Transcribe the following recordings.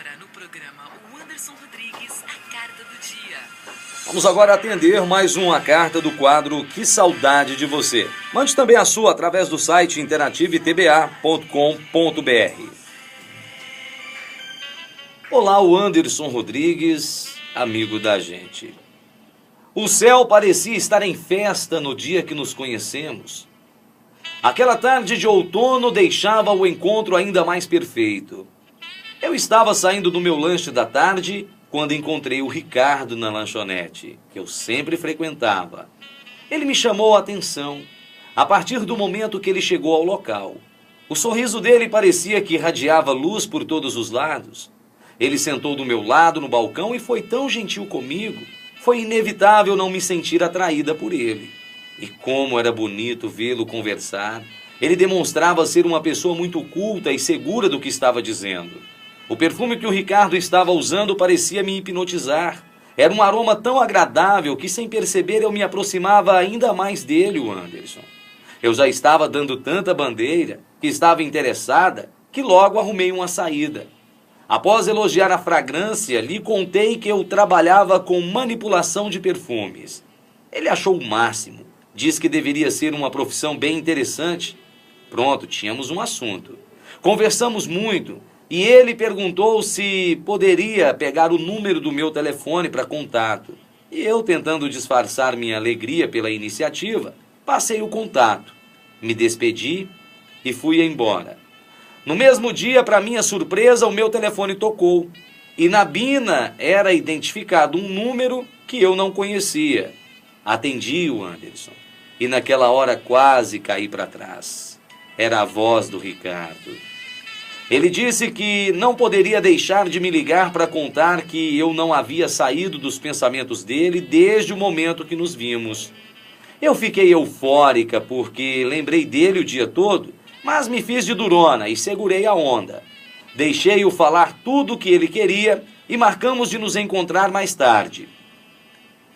Agora no programa o Anderson Rodrigues, a carta do dia. Vamos agora atender mais uma carta do quadro Que Saudade de Você. Mande também a sua através do site interativetba.com.br. Olá, o Anderson Rodrigues, amigo da gente. O céu parecia estar em festa no dia que nos conhecemos. Aquela tarde de outono deixava o encontro ainda mais perfeito. Eu estava saindo do meu lanche da tarde quando encontrei o Ricardo na lanchonete, que eu sempre frequentava. Ele me chamou a atenção a partir do momento que ele chegou ao local. O sorriso dele parecia que irradiava luz por todos os lados. Ele sentou do meu lado no balcão e foi tão gentil comigo. Foi inevitável não me sentir atraída por ele. E como era bonito vê-lo conversar. Ele demonstrava ser uma pessoa muito culta e segura do que estava dizendo. O perfume que o Ricardo estava usando parecia me hipnotizar. Era um aroma tão agradável que, sem perceber, eu me aproximava ainda mais dele, o Anderson. Eu já estava dando tanta bandeira, que estava interessada, que logo arrumei uma saída. Após elogiar a fragrância, lhe contei que eu trabalhava com manipulação de perfumes. Ele achou o máximo. Disse que deveria ser uma profissão bem interessante. Pronto, tínhamos um assunto. Conversamos muito e ele perguntou se poderia pegar o número do meu telefone para contato. E eu, tentando disfarçar minha alegria pela iniciativa, passei o contato. Me despedi e fui embora. No mesmo dia, para minha surpresa, o meu telefone tocou. E na bina era identificado um número que eu não conhecia. Atendi o Anderson. E naquela hora quase caí para trás. Era a voz do Ricardo. Ele disse que não poderia deixar de me ligar para contar que eu não havia saído dos pensamentos dele desde o momento que nos vimos. Eu fiquei eufórica porque lembrei dele o dia todo, mas me fiz de durona e segurei a onda. Deixei-o falar tudo o que ele queria e marcamos de nos encontrar mais tarde.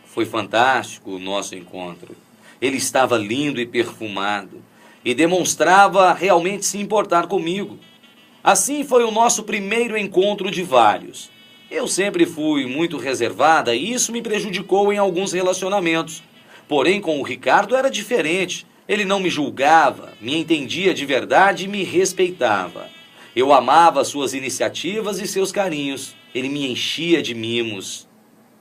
Foi fantástico o nosso encontro. Ele estava lindo e perfumado e demonstrava realmente se importar comigo. Assim foi o nosso primeiro encontro de vários. Eu sempre fui muito reservada e isso me prejudicou em alguns relacionamentos. Porém, com o Ricardo era diferente. Ele não me julgava, me entendia de verdade e me respeitava. Eu amava suas iniciativas e seus carinhos. Ele me enchia de mimos.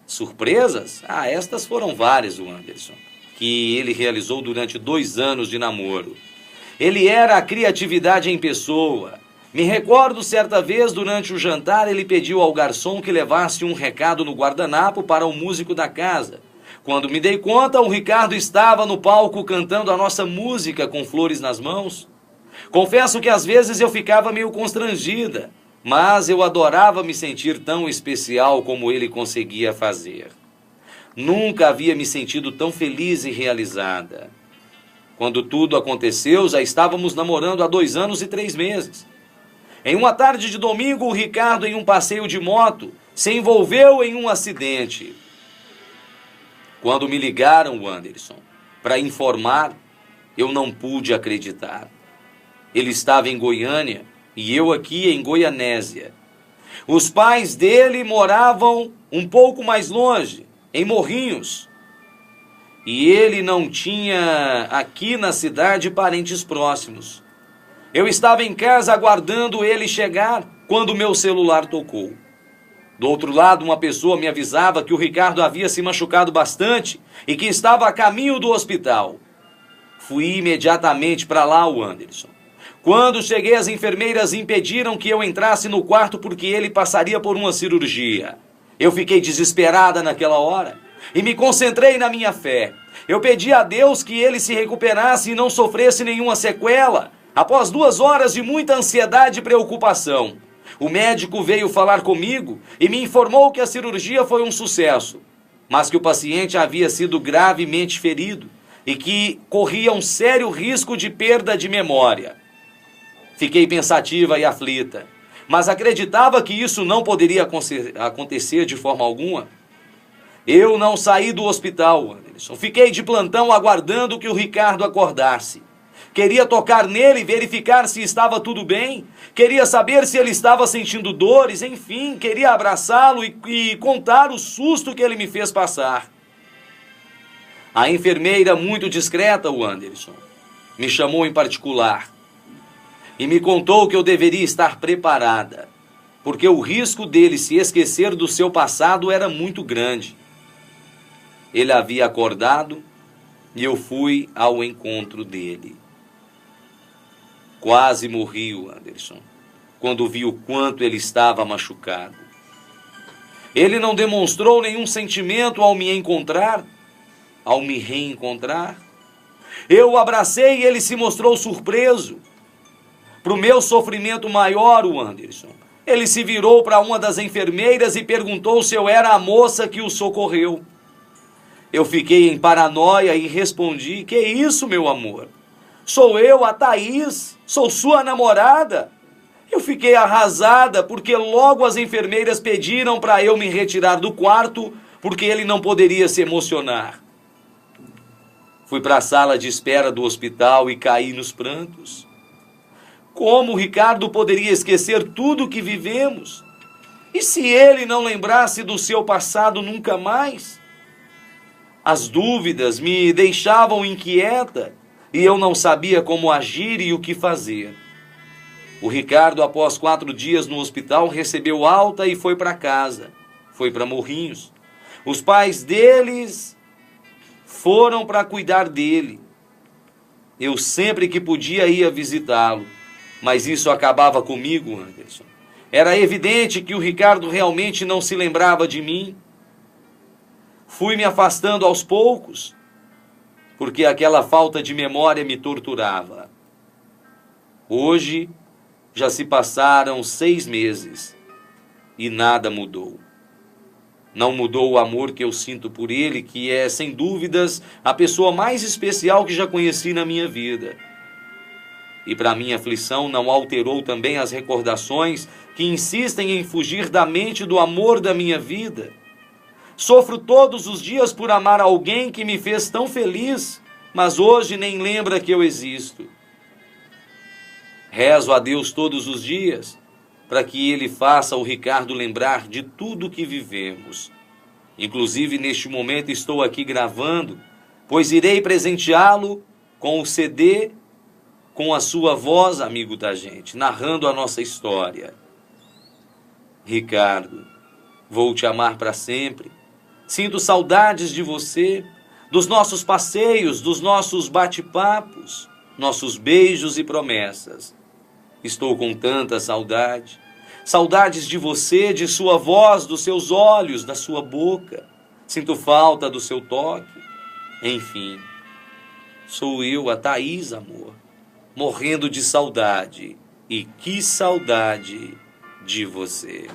Surpresas? Estas foram várias, o Anderson, que ele realizou durante 2 anos de namoro. Ele era a criatividade em pessoa. Me recordo certa vez, durante o jantar, ele pediu ao garçom que levasse um recado no guardanapo para o músico da casa. Quando me dei conta, o Ricardo estava no palco cantando a nossa música com flores nas mãos. Confesso que às vezes eu ficava meio constrangida, mas eu adorava me sentir tão especial como ele conseguia fazer. Nunca havia me sentido tão feliz e realizada. Quando tudo aconteceu, já estávamos namorando há 2 anos e 3 meses. Em uma tarde de domingo, o Ricardo, em um passeio de moto, se envolveu em um acidente. Quando me ligaram, o Anderson, para informar, eu não pude acreditar. Ele estava em Goiânia e eu aqui em Goianésia. Os pais dele moravam um pouco mais longe, em Morrinhos. E ele não tinha aqui na cidade parentes próximos. Eu estava em casa aguardando ele chegar quando meu celular tocou. Do outro lado, uma pessoa me avisava que o Ricardo havia se machucado bastante e que estava a caminho do hospital. Fui imediatamente para lá, o Anderson. Quando cheguei, as enfermeiras impediram que eu entrasse no quarto porque ele passaria por uma cirurgia. Eu fiquei desesperada naquela hora e me concentrei na minha fé. Eu pedi a Deus que ele se recuperasse e não sofresse nenhuma sequela. Após 2 horas de muita ansiedade e preocupação, o médico veio falar comigo e me informou que a cirurgia foi um sucesso, mas que o paciente havia sido gravemente ferido e que corria um sério risco de perda de memória. Fiquei pensativa e aflita, mas acreditava que isso não poderia acontecer de forma alguma. Eu não saí do hospital, Anderson. Fiquei de plantão aguardando que o Ricardo acordasse. Queria tocar nele e verificar se estava tudo bem. Queria saber se ele estava sentindo dores. Enfim, queria abraçá-lo e contar o susto que ele me fez passar. A enfermeira, muito discreta, o Anderson, me chamou em particular e me contou que eu deveria estar preparada, porque o risco dele se esquecer do seu passado era muito grande. Ele havia acordado e eu fui ao encontro dele. Quase morri, o Anderson, quando vi o quanto ele estava machucado. Ele não demonstrou nenhum sentimento ao me encontrar, ao me reencontrar. Eu o abracei e ele se mostrou surpreso. Para o meu sofrimento maior, o Anderson, ele se virou para uma das enfermeiras e perguntou se eu era a moça que o socorreu. Eu fiquei em paranoia e respondi: que isso, meu amor? Sou eu, a Thaís, sou sua namorada. Eu fiquei arrasada porque logo as enfermeiras pediram para eu me retirar do quarto porque ele não poderia se emocionar. Fui para a sala de espera do hospital e caí nos prantos. Como o Ricardo poderia esquecer tudo o que vivemos? E se ele não lembrasse do seu passado nunca mais? As dúvidas me deixavam inquieta e eu não sabia como agir e o que fazer. O Ricardo, após 4 dias no hospital, recebeu alta e foi para casa. Foi para Morrinhos. Os pais deles foram para cuidar dele. Eu sempre que podia ia visitá-lo, mas isso acabava comigo, Anderson. Era evidente que o Ricardo realmente não se lembrava de mim. Fui me afastando aos poucos, porque aquela falta de memória me torturava. Hoje já se passaram 6 meses e nada mudou. Não mudou o amor que eu sinto por ele, que é, sem dúvidas, a pessoa mais especial que já conheci na minha vida. E para minha aflição não alterou também as recordações que insistem em fugir da mente do amor da minha vida. Sofro todos os dias por amar alguém que me fez tão feliz, mas hoje nem lembra que eu existo. Rezo a Deus todos os dias para que Ele faça o Ricardo lembrar de tudo que vivemos. Inclusive, neste momento estou aqui gravando, pois irei presenteá-lo com o CD, com a sua voz, amigo da gente, narrando a nossa história. Ricardo, vou te amar para sempre. Sinto saudades de você, dos nossos passeios, dos nossos bate-papos, nossos beijos e promessas. Estou com tanta saudade. Saudades de você, de sua voz, dos seus olhos, da sua boca. Sinto falta do seu toque. Enfim, sou eu, a Thaís, amor, morrendo de saudade. E que saudade de você.